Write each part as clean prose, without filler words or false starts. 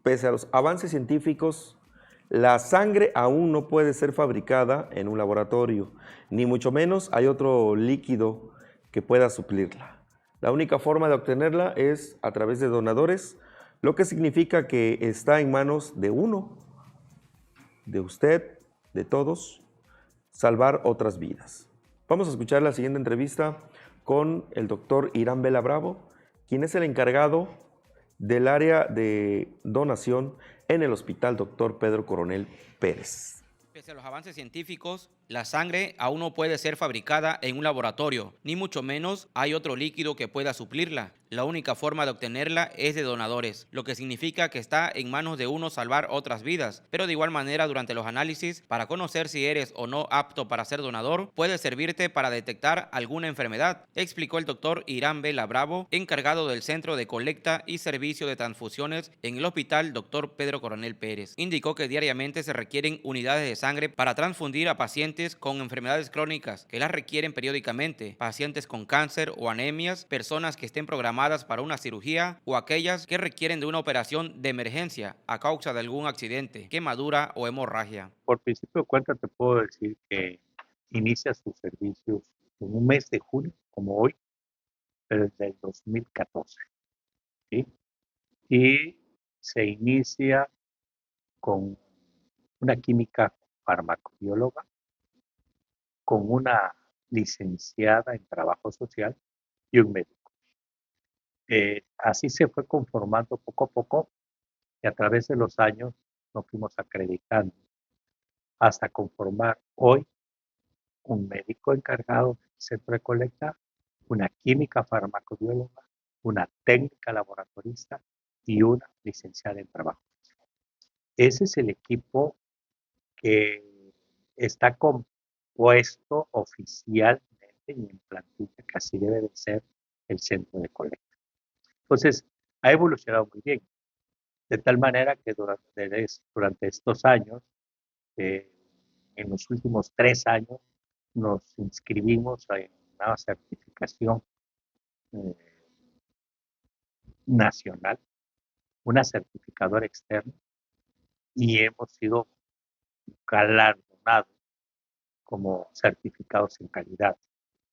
Pese a los avances científicos, la sangre aún no puede ser fabricada en un laboratorio, ni mucho menos hay otro líquido que pueda suplirla. La única forma de obtenerla es a través de donadores, lo que significa que está en manos de uno, de usted, de todos, salvar otras vidas. Vamos a escuchar la siguiente entrevista con el doctor Irán Vela Bravo, quien es el encargado del área de donación en el Hospital Dr. Pedro Coronel Pérez. Pese a los avances científicos, la sangre aún no puede ser fabricada en un laboratorio, ni mucho menos hay otro líquido que pueda suplirla. La única forma de obtenerla es de donadores, lo que significa que está en manos de uno salvar otras vidas. Pero de igual manera, durante los análisis, para conocer si eres o no apto para ser donador, puede servirte para detectar alguna enfermedad, explicó el doctor Irán Vela Bravo, encargado del Centro de Colecta y Servicio de Transfusiones en el Hospital Dr. Pedro Coronel Pérez. Indicó que diariamente se requieren unidades de sangre para transfundir a pacientes con enfermedades crónicas que las requieren periódicamente, pacientes con cáncer o anemias, personas que estén programadas para una cirugía o aquellas que requieren de una operación de emergencia a causa de algún accidente, quemadura o hemorragia. Por principio de cuenta te puedo decir que inicia sus servicios en un mes de junio, como hoy, pero desde el 2014, ¿sí? Y se inicia con una química farmacobióloga, con una licenciada en trabajo social y un médico. Así se fue conformando poco a poco y a través de los años nos fuimos acreditando hasta conformar hoy un médico encargado del centro de colecta, una química farmacobióloga, una técnica laboratorista y una licenciada en trabajo. Ese es el equipo que está compuesto oficialmente y en plantilla, que así debe de ser el centro de colecta. Entonces, ha evolucionado muy bien, de tal manera que durante estos años, eh, en los últimos 3 años, nos inscribimos en una certificación eh, nacional, una certificadora externa, y hemos sido galardonados como certificados en calidad,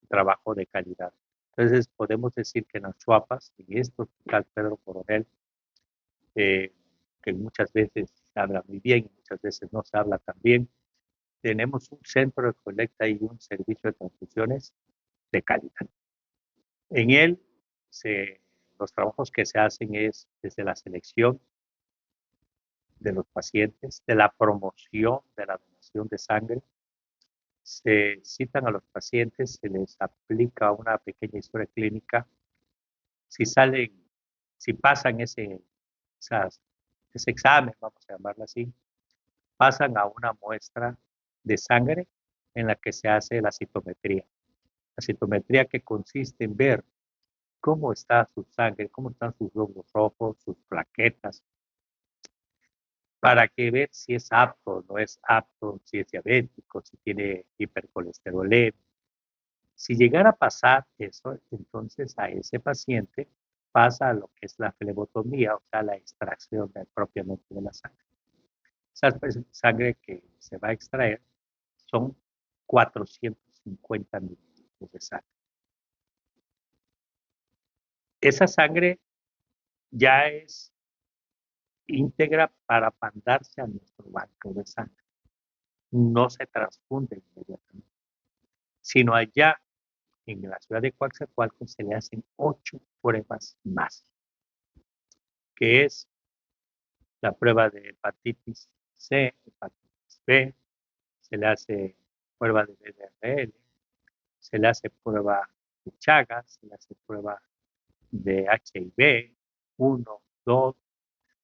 trabajo de calidad. Entonces, podemos decir que en las Chuapas, en este hospital Pedro Coronel, eh, que muchas veces se habla muy bien y muchas veces no se habla tan bien, tenemos un centro de colecta y un servicio de transfusiones de calidad. En él, los trabajos que se hacen es desde la selección de los pacientes, de la promoción de la donación de sangre. Se citan a los pacientes, se les aplica una pequeña historia clínica. Si salen, si pasan ese examen, vamos a llamarlo así, pasan a una muestra de sangre en la que se hace la citometría. La citometría que consiste en ver cómo está su sangre, cómo están sus glóbulos rojos, sus plaquetas, para que ver si es apto o no es apto, si es diabético, si tiene hipercolesterolemia. Si llegara a pasar eso, entonces a ese paciente pasa a lo que es la flebotomía, o sea, la extracción propiamente de la sangre. Esa sangre que se va a extraer son 450 mililitros de sangre. Esa sangre ya es íntegra para mandarse a nuestro banco de sangre. No se transfunde inmediatamente, sino allá en la ciudad de Coatzacoalcos se le hacen 8 pruebas más, que es la prueba de hepatitis C, hepatitis B, se le hace prueba de BDRL, se le hace prueba de Chagas, se le hace prueba de HIV, 1, 2,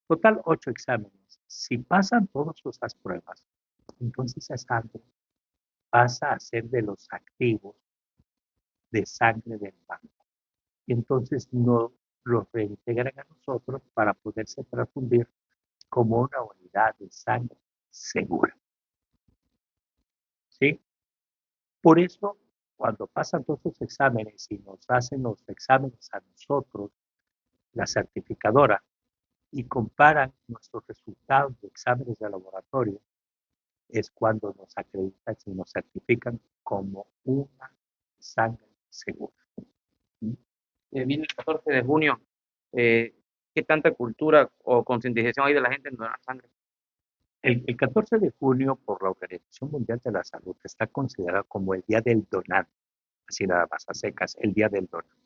total 8 exámenes. Si pasan todas esas pruebas, entonces esa sangre pasa a ser de los activos de sangre del banco. Y entonces nos los reintegran a nosotros para poderse transfundir como una unidad de sangre segura. ¿Sí? Por eso, cuando pasan todos los exámenes y nos hacen los exámenes a nosotros, la certificadora, y comparan nuestros resultados de exámenes de laboratorio, es cuando nos acreditan y nos certifican como una sangre segura. Viene el 14 de junio. ¿Qué tanta cultura o concientización hay de la gente en donar sangre? El 14 de junio, por la Organización Mundial de la Salud, está considerado como el Día del Donante, así nada más a secas, el Día del Donante.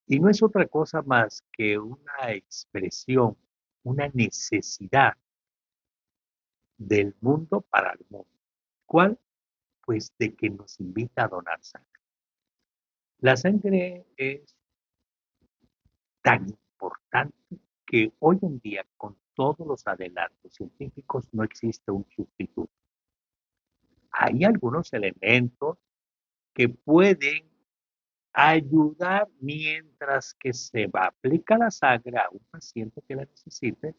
Y no es otra cosa más que una expresión, una necesidad del mundo para el mundo. ¿Cuál? Pues de que nos invita a donar sangre. La sangre es tan importante que hoy en día, con todos los adelantos científicos, no existe un sustituto. Hay algunos elementos que pueden ayudar mientras que se va a aplicar la sangre a un paciente que la necesite,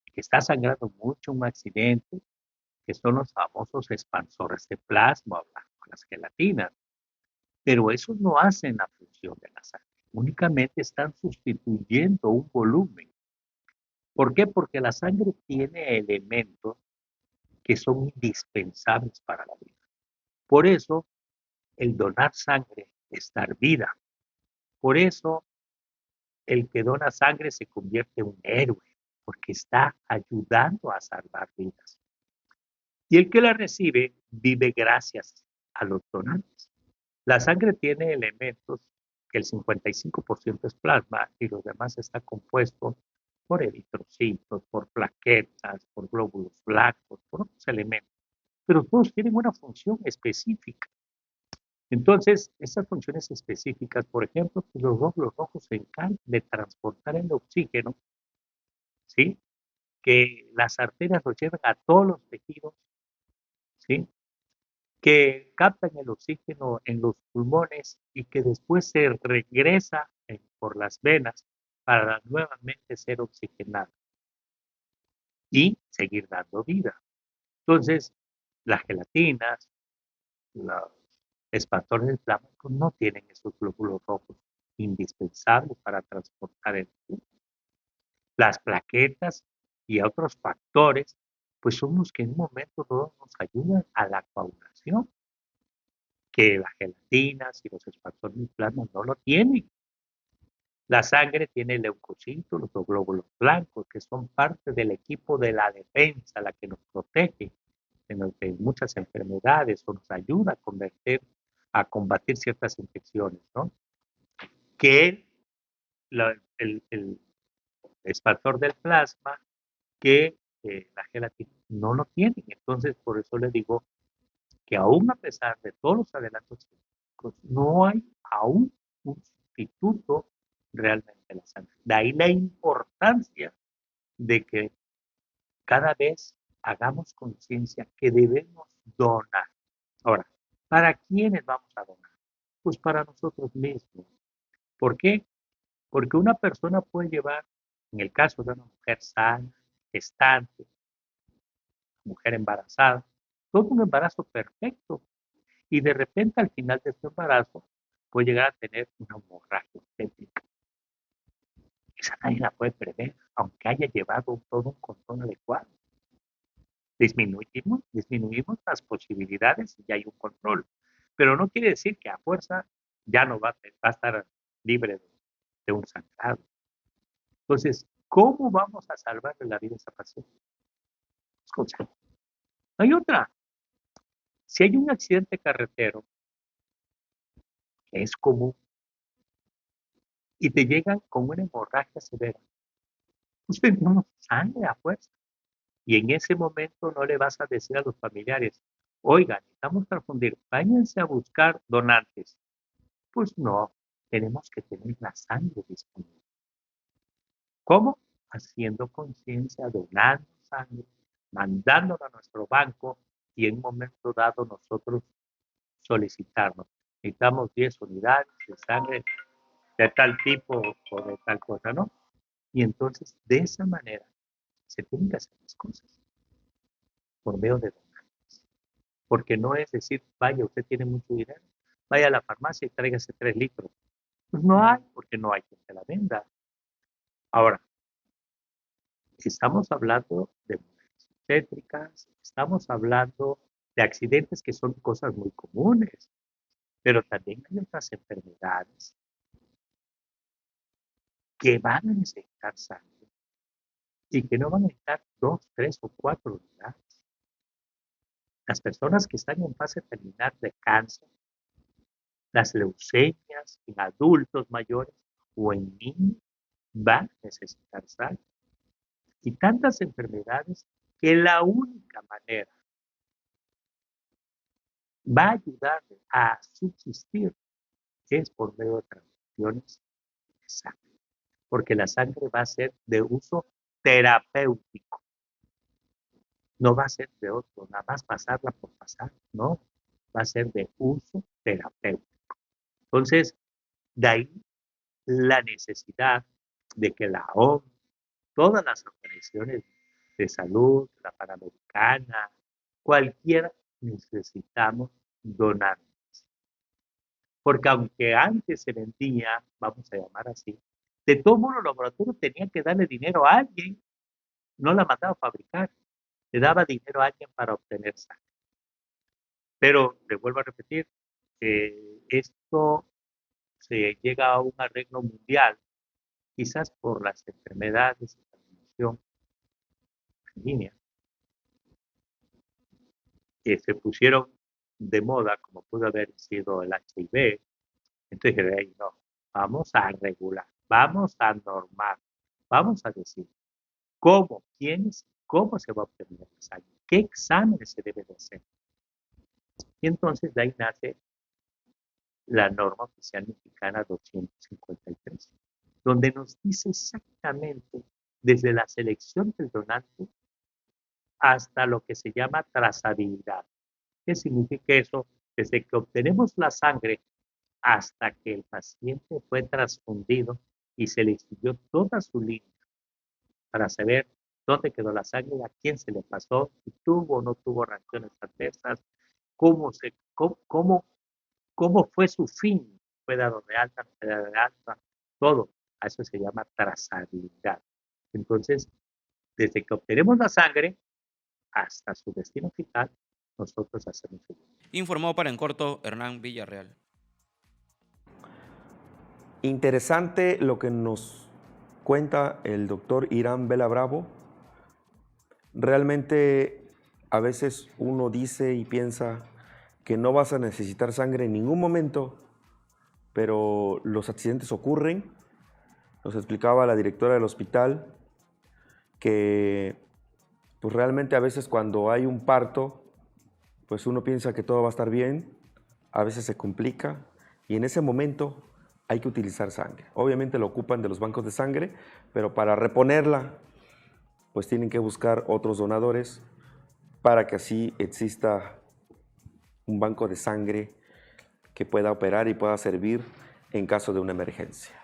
que está sangrando mucho, un accidente, que son los famosos expansores de plasma o las gelatinas. Pero esos no hacen la función de la sangre, únicamente están sustituyendo un volumen. ¿Por qué? Porque la sangre tiene elementos que son indispensables para la vida. Por eso, el donar sangre es dar vida. Por eso, el que dona sangre se convierte en un héroe, porque está ayudando a salvar vidas. Y el que la recibe vive gracias a los donantes. La sangre tiene elementos que el 55% es plasma y los demás está compuesto por eritrocitos, por plaquetas, por glóbulos blancos, por otros elementos. Pero todos tienen una función específica. Entonces, estas funciones específicas, por ejemplo, pues los glóbulos rojos se encargan de transportar el oxígeno, ¿sí? Que las arterias lo lleven a todos los tejidos, ¿sí? Que captan el oxígeno en los pulmones y que después se regresa por las venas para nuevamente ser oxigenado y seguir dando vida. Entonces, las gelatinas, los expansores del plasma no tienen esos glóbulos rojos indispensables para transportar el oxígeno. Las plaquetas y otros factores, pues son los que en un momento dado nos ayudan a la coagulación, que las gelatinas y los expansores del plasma no lo tienen. La sangre tiene leucocitos, los glóbulos blancos, que son parte del equipo de la defensa, la que nos protege de muchas enfermedades o nos ayuda a combatir ciertas infecciones, ¿no? Que el expansor del plasma, que la gelatina no lo tienen. Entonces, por eso le digo que aún a pesar de todos los adelantos científicos, no hay aún un sustituto realmente de la sangre. De ahí la importancia de que cada vez hagamos conciencia que debemos donar. Ahora, ¿para quiénes vamos a donar? Pues para nosotros mismos. ¿Por qué? Porque una persona puede llevar, en el caso de una mujer sana, gestante, mujer embarazada, todo un embarazo perfecto, y de repente al final de su embarazo puede llegar a tener una hemorragia obstétrica. Esa nadie la puede prever, aunque haya llevado todo un control adecuado. Disminuimos las posibilidades y ya hay un control. Pero no quiere decir que a fuerza ya no va a estar libre de un sangrado. Entonces, ¿cómo vamos a salvarle la vida a esa paciente? Escucha, no hay otra. Si hay un accidente carretero, que es común, y te llegan con una hemorragia severa, usted no sangre a fuerza. Y en ese momento no le vas a decir a los familiares, oigan, necesitamos transfundir, váyanse a buscar donantes. Pues no, tenemos que tener la sangre disponible. ¿Cómo? Haciendo conciencia, donando sangre, mandándolo a nuestro banco y en un momento dado nosotros solicitarnos. Necesitamos 10 unidades de sangre de tal tipo o de tal cosa, ¿no? Y entonces, de esa manera, se tienen que hacer las cosas por medio de donantes. Porque no es decir, vaya, usted tiene mucho dinero, vaya a la farmacia y tráigase 3 litros. Pues no hay, porque no hay quien te la venda. Ahora, Estamos hablando de mujeres obstétricas, estamos hablando de accidentes que son cosas muy comunes, pero también hay otras enfermedades que van a necesitar sangre y que no van a necesitar 2, 3 o 4 unidades. Las personas que están en fase terminal de cáncer, las leucemias en adultos mayores o en niños van a necesitar sangre. Y tantas enfermedades que la única manera va a ayudarle a subsistir es por medio de transfusiones de sangre, porque la sangre va a ser de uso terapéutico, no va a ser de otro, nada más pasarla por pasar, no, va a ser de uso terapéutico. Entonces, de ahí la necesidad de que la OMS, todas las organizaciones de salud, la Panamericana, cualquiera, necesitamos donar. Porque aunque antes se vendía, vamos a llamar así, de todo modo los laboratorios tenían que darle dinero a alguien, no la mandaba a fabricar, le daba dinero a alguien para obtener sangre. Pero, le vuelvo a repetir, esto se llega a un arreglo mundial, quizás por las enfermedades de transmisión sanguínea, que se pusieron de moda, como pudo haber sido el HIV. Entonces, de ahí no, vamos a regular, vamos a normar, vamos a decir cómo, quiénes, cómo se va a obtener la sangre, qué exámenes se deben de hacer. Y entonces de ahí nace la norma oficial mexicana 253, donde nos dice exactamente desde la selección del donante hasta lo que se llama trazabilidad. ¿Qué significa eso? Desde que obtenemos la sangre hasta que el paciente fue transfundido y se le siguió toda su línea para saber dónde quedó la sangre, a quién se le pasó, si tuvo o no tuvo reacciones adversas, cómo fue su fin, fue dado de alta, no fue dado de alta, todo. A eso se llama trazabilidad. Entonces, desde que obtenemos la sangre hasta su destino final, nosotros hacemos el. Informó para En Corto Hernán Villarreal. Interesante lo que nos cuenta el doctor Irán Vela Bravo. Realmente a veces uno dice y piensa que no vas a necesitar sangre en ningún momento, pero los accidentes ocurren. Nos explicaba la directora del hospital que pues realmente a veces cuando hay un parto, pues uno piensa que todo va a estar bien, a veces se complica y en ese momento hay que utilizar sangre. Obviamente lo ocupan de los bancos de sangre, pero para reponerla, pues tienen que buscar otros donadores para que así exista un banco de sangre que pueda operar y pueda servir en caso de una emergencia.